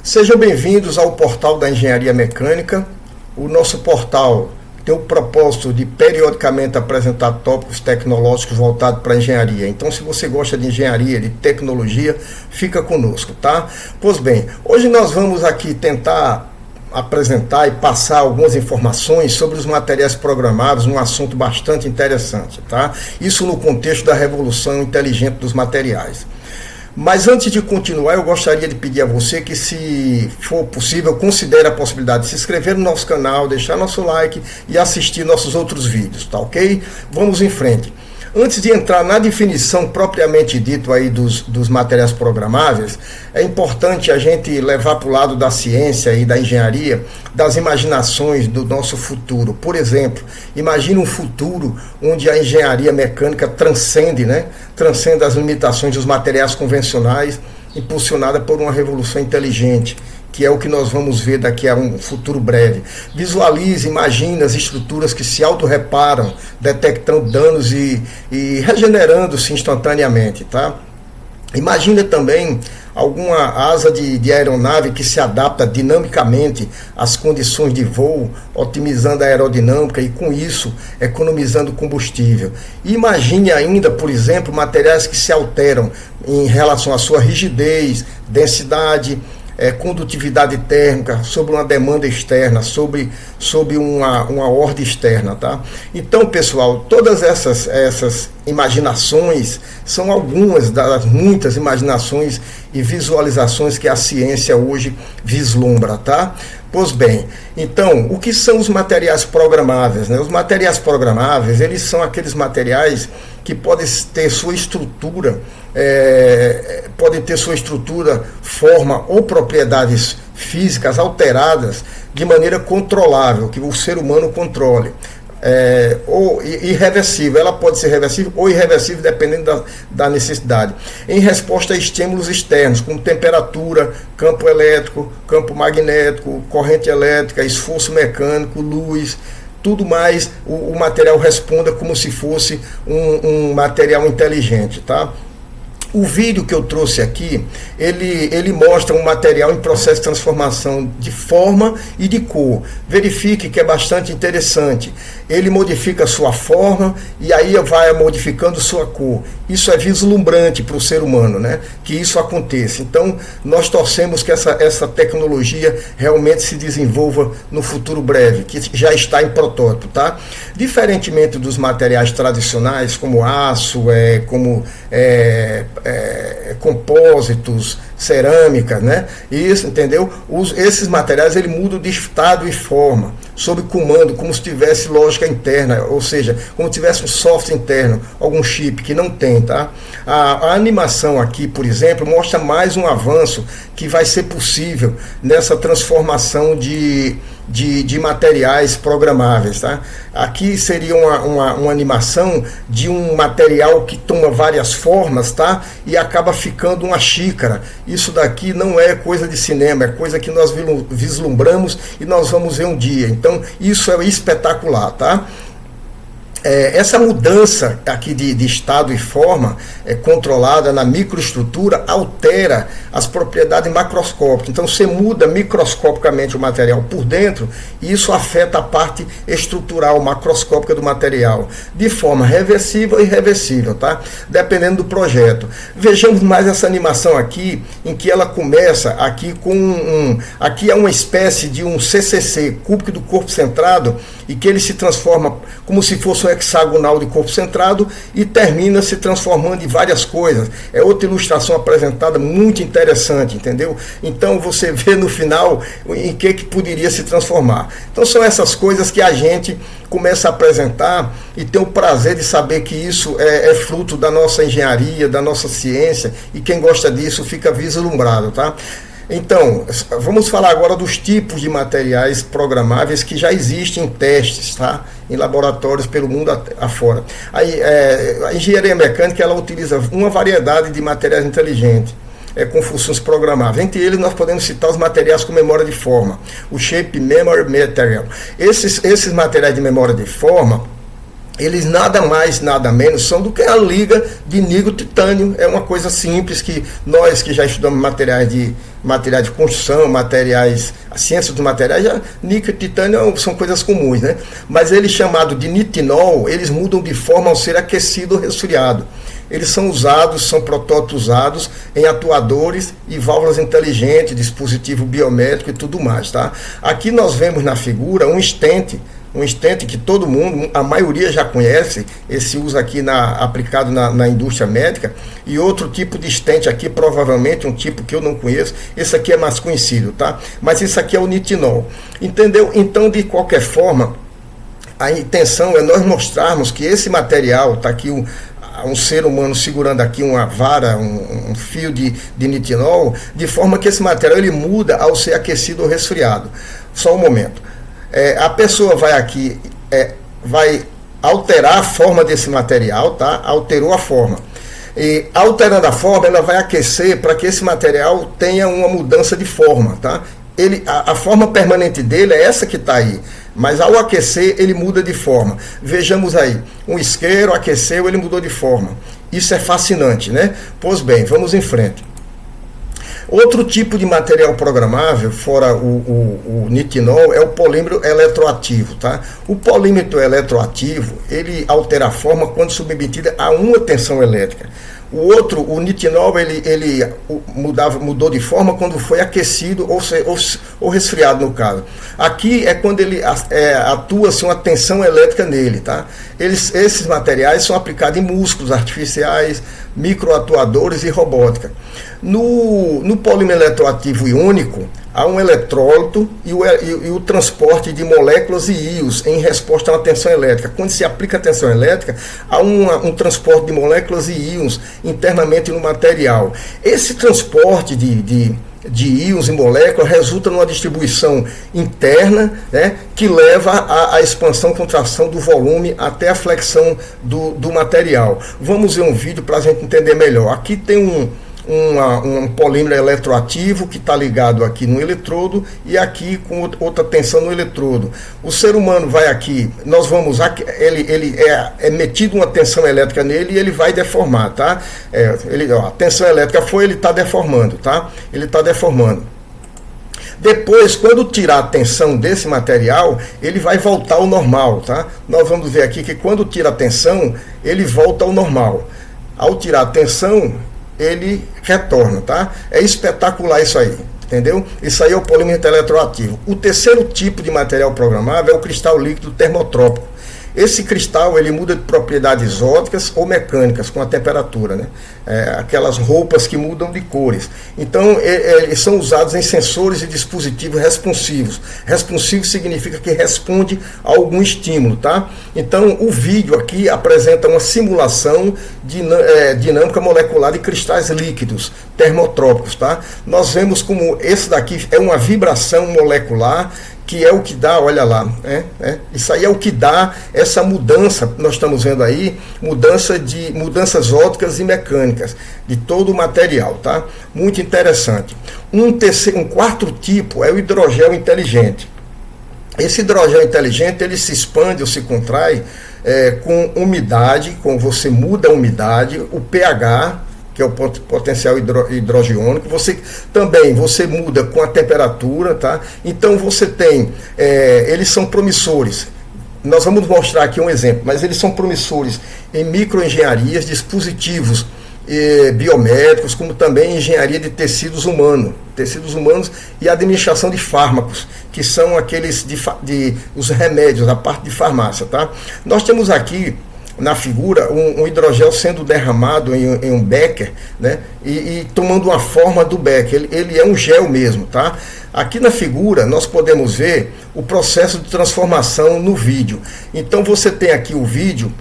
Sejam bem-vindos ao portal da Engenharia Mecânica. O nosso portal tem o propósito de periodicamente apresentar tópicos tecnológicos voltados para a engenharia. Então, se você gosta de engenharia, de tecnologia, fica conosco, tá? Pois bem, hoje nós vamos aqui tentar apresentar e passar algumas informações sobre os materiais programáveis, um assunto bastante interessante, tá? Isso no contexto da revolução inteligente dos materiais. Mas antes de continuar, eu gostaria de pedir a você que, se for possível, considere a possibilidade de se inscrever no nosso canal, deixar nosso like e assistir nossos outros vídeos, tá ok? Vamos em frente. Antes de entrar na definição propriamente dita aí dos materiais programáveis, é importante a gente levar para o lado da ciência e da engenharia, das imaginações do nosso futuro. Por exemplo, imagine um futuro onde a engenharia mecânica transcende as limitações dos materiais convencionais, impulsionada por uma revolução inteligente, que é o que nós vamos ver daqui a um futuro breve. Visualize, imagine as estruturas que se autorreparam, detectando danos e regenerando-se instantaneamente, tá? Imagine também alguma asa de aeronave que se adapta dinamicamente às condições de voo, otimizando a aerodinâmica e, com isso, economizando combustível. Imagine ainda, por exemplo, materiais que se alteram em relação à sua rigidez, densidade, condutividade térmica, sobre uma demanda externa, sobre uma ordem externa, tá? Então, pessoal, todas essas imaginações são algumas das muitas imaginações e visualizações que a ciência hoje vislumbra, tá? Pois bem, então, o que são os materiais programáveis, né? Os materiais programáveis, eles são aqueles materiais que podem ter sua estrutura, forma ou propriedades físicas alteradas de maneira controlável, que o ser humano controle. Ou irreversível, ela pode ser reversível ou irreversível, dependendo da necessidade, em resposta a estímulos externos, como temperatura, campo elétrico, campo magnético, corrente elétrica, esforço mecânico, luz, tudo mais. O material responda como se fosse um material inteligente, tá? O vídeo que eu trouxe aqui, ele mostra um material em processo de transformação de forma e de cor. Verifique que é bastante interessante. Ele modifica a sua forma e aí vai modificando sua cor. Isso é vislumbrante para o ser humano, né? Que isso aconteça. Então, nós torcemos que essa tecnologia realmente se desenvolva no futuro breve, que já está em protótipo, tá? Diferentemente dos materiais tradicionais, como aço, compósitos, cerâmica, né? Isso, entendeu? Esses materiais, ele mudam de estado e forma, sob comando, como se tivesse lógica interna, ou seja, como se tivesse um software interno, algum chip, que não tem, tá? A animação aqui, por exemplo, mostra mais um avanço que vai ser possível nessa transformação de materiais programáveis, tá? Aqui seria uma animação de um material que toma várias formas, tá? E acaba ficando uma xícara. Isso daqui não é coisa de cinema, é coisa que nós vislumbramos e nós vamos ver um dia. Então, isso é espetacular, tá? Essa mudança aqui de estado e forma controlada na microestrutura altera as propriedades macroscópicas. Então você muda microscopicamente o material por dentro e isso afeta a parte estrutural macroscópica do material, de forma reversível e irreversível, tá? Dependendo do projeto. Vejamos mais essa animação aqui, em que ela começa aqui com aqui é uma espécie de um CCC, cúbico do corpo centrado, e que ele se transforma como se fosse um hexagonal de corpo centrado e termina se transformando em várias coisas. É outra ilustração apresentada muito interessante, entendeu? Então você vê no final em que poderia se transformar. Então são essas coisas que a gente começa a apresentar e tem o prazer de saber que isso é fruto da nossa engenharia, da nossa ciência, e quem gosta disso fica vislumbrado, tá? Então, vamos falar agora dos tipos de materiais programáveis que já existem em testes, tá? Em laboratórios pelo mundo afora. A engenharia mecânica, ela utiliza uma variedade de materiais inteligentes, com funções programáveis. Entre eles, nós podemos citar os materiais com memória de forma, o Shape Memory Material. Esses materiais de memória de forma, eles nada mais, nada menos são do que a liga de níquel-titânio. É uma coisa simples que nós que já estudamos materiais de construção, materiais, a ciência dos materiais, já níquel e titânio são coisas comuns, né? Mas eles chamados de nitinol, eles mudam de forma ao ser aquecido ou resfriado. Eles são usados, são protótipos usados em atuadores e válvulas inteligentes, dispositivo biométrico e tudo mais, tá? Aqui nós vemos na figura um stent que todo mundo, a maioria já conhece, esse uso aqui aplicado na indústria médica, e outro tipo de stent aqui, provavelmente um tipo que eu não conheço, esse aqui é mais conhecido, tá? Mas isso aqui é o nitinol, entendeu? Então, de qualquer forma, a intenção é nós mostrarmos que esse material, está aqui um ser humano segurando aqui uma vara, um fio de nitinol, de forma que esse material ele muda ao ser aquecido ou resfriado. Só um momento. A pessoa vai aqui, vai alterar a forma desse material, tá? Alterou a forma. E alterando a forma, ela vai aquecer para que esse material tenha uma mudança de forma, tá? A forma permanente dele é essa que está aí, mas ao aquecer ele muda de forma. Vejamos aí, um isqueiro aqueceu, ele mudou de forma. Isso é fascinante, né? Pois bem, vamos em frente. Outro tipo de material programável, fora o nitinol, é o polímero eletroativo, tá? O polímero eletroativo, ele altera a forma quando submetida a uma tensão elétrica. O outro, o nitinol, ele mudou de forma quando foi aquecido ou resfriado, no caso. Aqui é quando ele atua-se uma tensão elétrica nele, tá? Esses materiais são aplicados em músculos artificiais, microatuadores e robótica. No polímero eletroativo iônico, há um eletrólito e o transporte de moléculas e íons em resposta a uma tensão elétrica. Quando se aplica a tensão elétrica, há um transporte de moléculas e íons internamente no material. Esse transporte de íons e moléculas resulta numa distribuição interna, né, que leva à expansão e contração do volume até a flexão do material. Vamos ver um vídeo para a gente entender melhor. Aqui tem um polímero eletroativo que está ligado aqui no eletrodo e aqui com outra tensão no eletrodo. O ser humano vai aqui, ele é metido uma tensão elétrica nele e ele vai deformar, tá? A tensão elétrica ele está deformando, tá? Ele está deformando. Depois, quando tirar a tensão desse material, ele vai voltar ao normal, tá? Nós vamos ver aqui que quando tira a tensão, ele volta ao normal. Ao tirar a tensão, ele retorna, tá? É espetacular isso aí, entendeu? Isso aí é o polímero eletroativo. O terceiro tipo de material programável é o cristal líquido termotrópico. Esse cristal ele muda de propriedades ópticas ou mecânicas com a temperatura, né? Aquelas roupas que mudam de cores. Então, eles são usados em sensores e dispositivos responsivos. Responsivo significa que responde a algum estímulo, tá? Então, o vídeo aqui apresenta uma simulação dinâmica molecular de cristais líquidos termotrópicos, tá? Nós vemos como esse daqui é uma vibração molecular, que é o que dá, olha lá, isso aí é o que dá essa mudança, nós estamos vendo aí, mudanças ópticas e mecânicas de todo o material, tá? Muito interessante. Um quarto tipo é o hidrogel inteligente. Esse hidrogel inteligente, ele se expande ou se contrai com umidade, você muda a umidade, o pH, que é o potencial hidrogiônico, você muda com a temperatura, tá? Então você tem, eles são promissores. Nós vamos mostrar aqui um exemplo, mas eles são promissores em microengenharias, dispositivos biométricos, como também engenharia de tecidos humanos e administração de fármacos, que são aqueles os remédios, a parte de farmácia, tá? Nós temos aqui na figura um hidrogel sendo derramado em um becker, né, e tomando uma forma do becker. Ele é um gel mesmo, tá? Aqui na figura nós podemos ver o processo de transformação no vídeo. Então você tem aqui o vídeo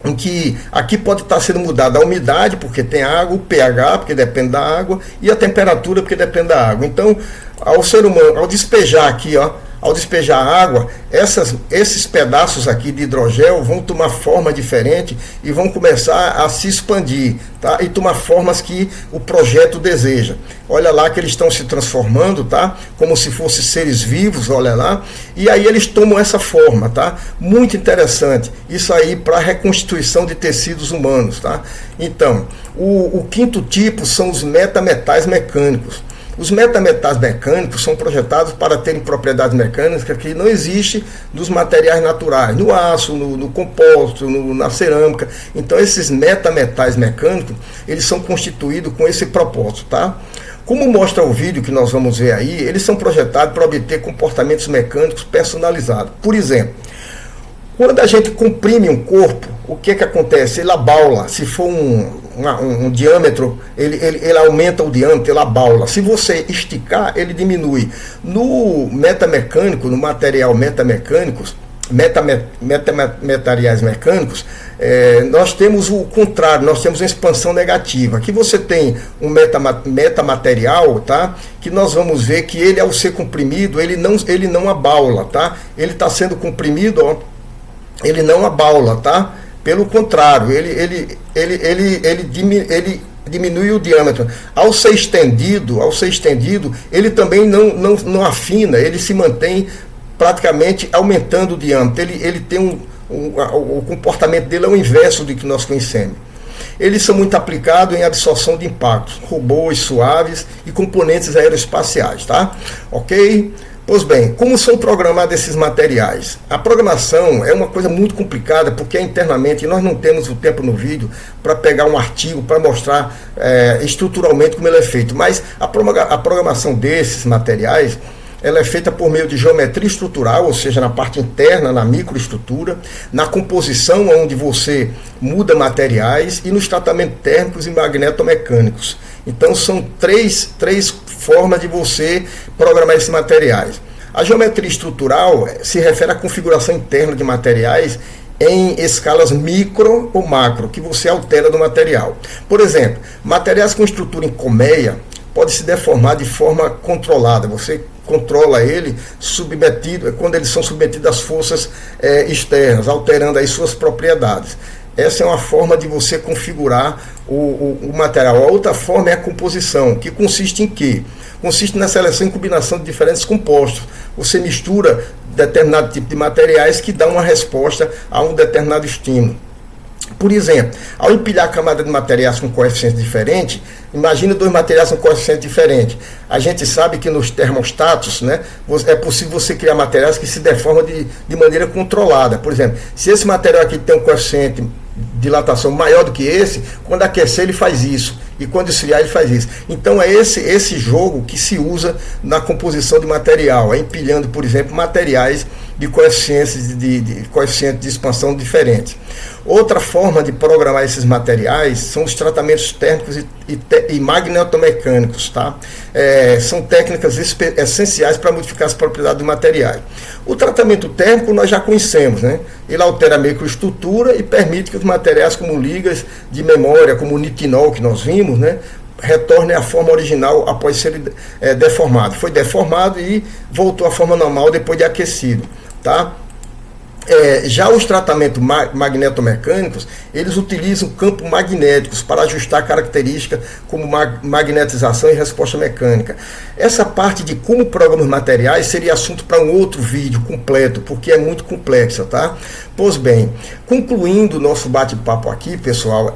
em que aqui pode estar sendo mudada a umidade, porque tem água, o pH, porque depende da água, e a temperatura, porque depende da água. Então, ao ser humano, ao despejar aqui, ao despejar água, esses pedaços aqui de hidrogel vão tomar forma diferente e vão começar a se expandir, tá? E tomar formas que o projeto deseja. Olha lá que eles estão se transformando, tá? Como se fossem seres vivos, olha lá. E aí eles tomam essa forma, tá? Muito interessante. Isso aí para a reconstituição de tecidos humanos, tá? Então, o quinto tipo são os metametais mecânicos. Os metametais mecânicos são projetados para terem propriedades mecânicas que não existem nos materiais naturais, no aço, no composto, na cerâmica. Então, esses metametais mecânicos, eles são constituídos com esse propósito, tá? Como mostra o vídeo que nós vamos ver aí, eles são projetados para obter comportamentos mecânicos personalizados. Por exemplo, quando a gente comprime um corpo, o que acontece? Ele abaula. Se for um diâmetro, ele aumenta o diâmetro, ele abaula. Se você esticar, ele diminui. No metamecânico, no material metamecânicos, metamateriais mecânicos, nós temos o contrário, nós temos uma expansão negativa. Aqui você tem um metamaterial, tá? Que nós vamos ver que ele, ao ser comprimido, ele não abaula, tá? Ele está sendo comprimido, ó, ele não abaula, tá? Pelo contrário, ele diminui o diâmetro. Ao ser estendido, ele também não afina, ele se mantém praticamente aumentando o diâmetro. Ele tem o comportamento dele é o inverso do que nós conhecemos. Eles são muito aplicados em absorção de impactos, robôs suaves e componentes aeroespaciais, tá? Ok? Pois bem, como são programados esses materiais? A programação é uma coisa muito complicada, porque internamente nós não temos o tempo no vídeo para pegar um artigo para mostrar estruturalmente como ele é feito. Mas a programação desses materiais, ela é feita por meio de geometria estrutural, ou seja, na parte interna, na microestrutura, na composição, onde você muda materiais, e nos tratamentos térmicos e magnetomecânicos. Então são três formas de você programar esses materiais. A geometria estrutural se refere à configuração interna de materiais em escalas micro ou macro, que você altera do material. Por exemplo, materiais com estrutura em colmeia podem se deformar de forma controlada. Você controla ele quando eles são submetidos às forças externas, alterando aí suas propriedades. Essa é uma forma de você configurar o material. A outra forma é a composição, que consiste em quê? Consiste na seleção e combinação de diferentes compostos. Você mistura determinado tipo de materiais que dão uma resposta a um determinado estímulo. Por exemplo, ao empilhar a camada de materiais com coeficientes diferentes, imagina dois materiais com coeficientes diferentes. A gente sabe que nos termostatos, né, é possível você criar materiais que se deformam de maneira controlada. Por exemplo, se esse material aqui tem um coeficiente de dilatação maior do que esse, quando aquecer ele faz isso, e quando esfriar ele faz isso. Então é esse jogo que se usa na composição de material, empilhando, por exemplo, materiais de coeficientes de expansão diferentes. Outra forma de programar esses materiais são os tratamentos térmicos e magnetomecânicos, tá? São técnicas essenciais para modificar as propriedades do material. O tratamento térmico nós já conhecemos, né? Ele altera a microestrutura e permite que os materiais como ligas de memória, como o nitinol que nós vimos, né, retornem à forma original após ser deformado. Foi deformado e voltou à forma normal depois de aquecido, tá? Já os tratamentos magnetomecânicos, eles utilizam campos magnéticos para ajustar características como magnetização e resposta mecânica. Essa parte de como programar os materiais seria assunto para um outro vídeo completo, porque é muito complexa, tá? Pois bem, concluindo o nosso bate-papo aqui, pessoal,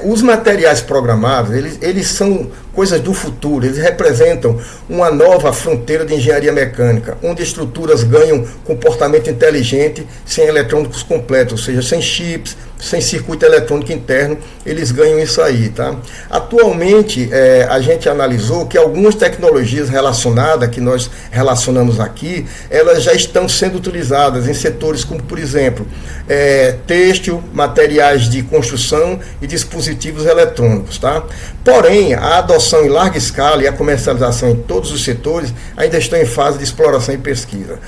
os materiais programados, eles são coisas do futuro, eles representam uma nova fronteira de engenharia mecânica, onde estruturas ganham comportamento inteligente sem eletrônicos completos, ou seja, sem chips, sem circuito eletrônico interno, eles ganham isso aí, tá? Atualmente, a gente analisou que algumas tecnologias relacionadas, que nós relacionamos aqui, elas já estão sendo utilizadas em setores como, por exemplo, têxtil, materiais de construção e dispositivos eletrônicos, tá? Porém, a adoção em larga escala e a comercialização em todos os setores ainda estão em fase de exploração e pesquisa.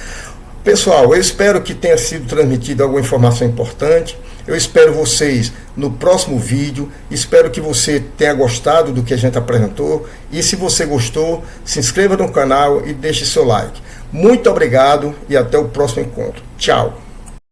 Pessoal, eu espero que tenha sido transmitida alguma informação importante. Eu espero vocês no próximo vídeo. Espero que você tenha gostado do que a gente apresentou. E se você gostou, se inscreva no canal e deixe seu like. Muito obrigado e até o próximo encontro. Tchau.